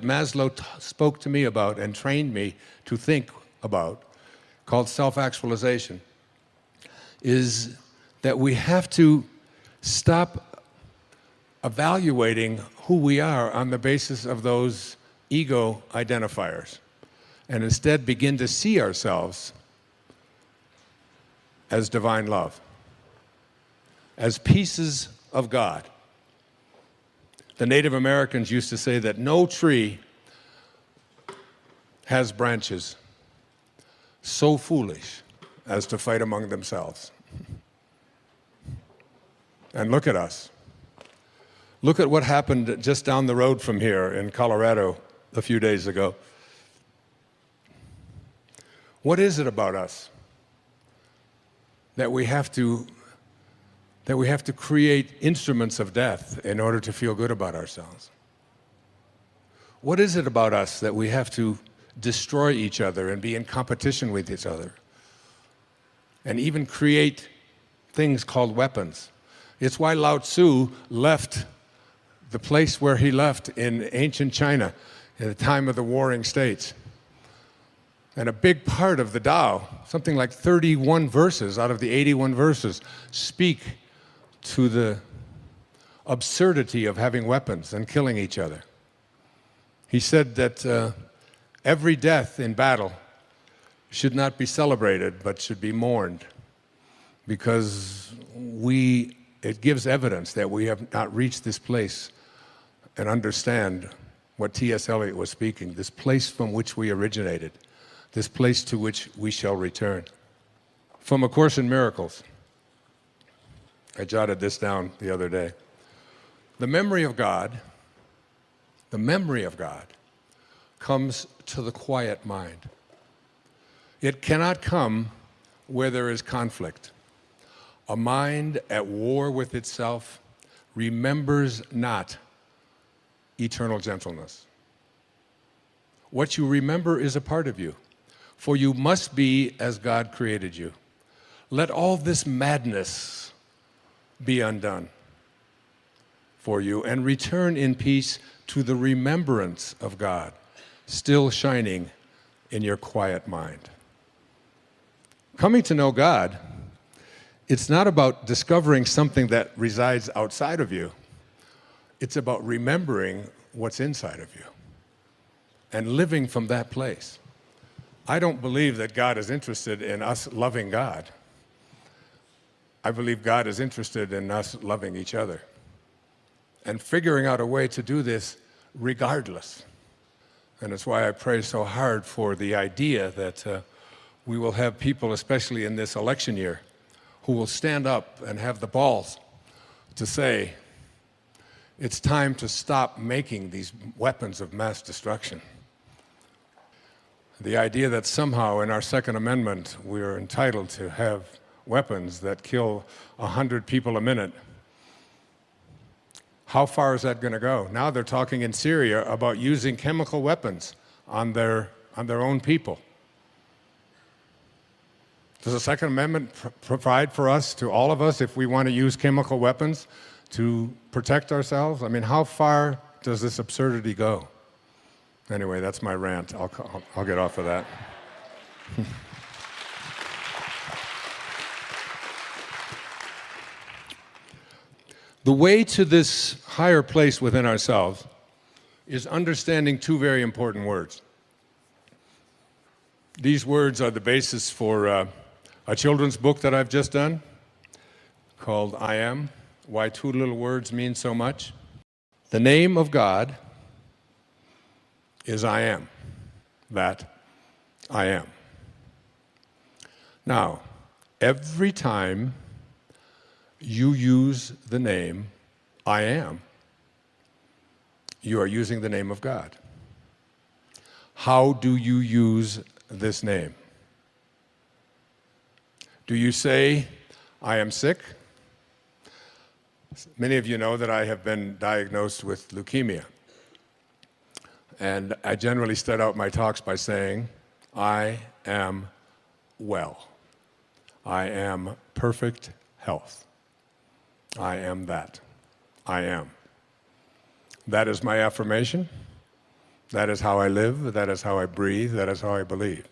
Maslow spoke to me about and trained me to think about, called self-actualization, is that we have to stop evaluating who we are on the basis of those ego identifiers, and instead begin to see ourselves as divine love, as pieces of God. The Native Americans used to say that no tree has branches so foolish as to fight among themselves. And look at us. Look at what happened just down the road from here in Colorado a few days ago. What is it about us that we have to create instruments of death in order to feel good about ourselves? What is it about us that we have to destroy each other and be in competition with each other and even create things called weapons? It's why Lao Tzu left the place where he left in ancient China at the time of the Warring States. And a big part of the Tao, something like 31 verses out of the 81 verses, speak to the absurdity of having weapons and killing each other. He said that every death in battle should not be celebrated, but should be mourned, because it gives evidence that we have not reached this place and understand what T.S. Eliot was speaking, this place from which we originated, this place to which we shall return. From A Course in Miracles, I jotted this down the other day. The memory of God comes to the quiet mind. It cannot come where there is conflict. A mind at war with itself remembers not eternal gentleness. What you remember is a part of you, for you must be as God created you. Let all this madness be undone for you, and return in peace to the remembrance of God, still shining in your quiet mind. Coming to know God, it's not about discovering something that resides outside of you. It's about remembering what's inside of you and living from that place. I don't believe that God is interested in us loving God. I believe God is interested in us loving each other and figuring out a way to do this regardless. And it's why I pray so hard for the idea that we will have people, especially in this election year, who will stand up and have the balls to say, it's time to stop making these weapons of mass destruction. The idea that somehow in our Second Amendment we are entitled to have weapons that kill 100 people a minute. How far is that going to go? Now they're talking in Syria about using chemical weapons on their own people. Does the Second Amendment provide for us, to all of us, if we want to use chemical weapons to protect ourselves? I mean, how far does this absurdity go? Anyway, that's my rant. I'll get off of that. The way to this higher place within ourselves is understanding two very important words. These words are the basis for a children's book that I've just done called I Am, Why Two Little Words Mean So Much. The name of God is I Am, that I am. Now, every time you use the name I Am, you are using the name of God. How do you use this name? Do you say, I am sick? Many of you know that I have been diagnosed with leukemia. And I generally start out my talks by saying, I am well. I am perfect health. I am that. I am. That is my affirmation. That is how I live, that is how I breathe, that is how I believe.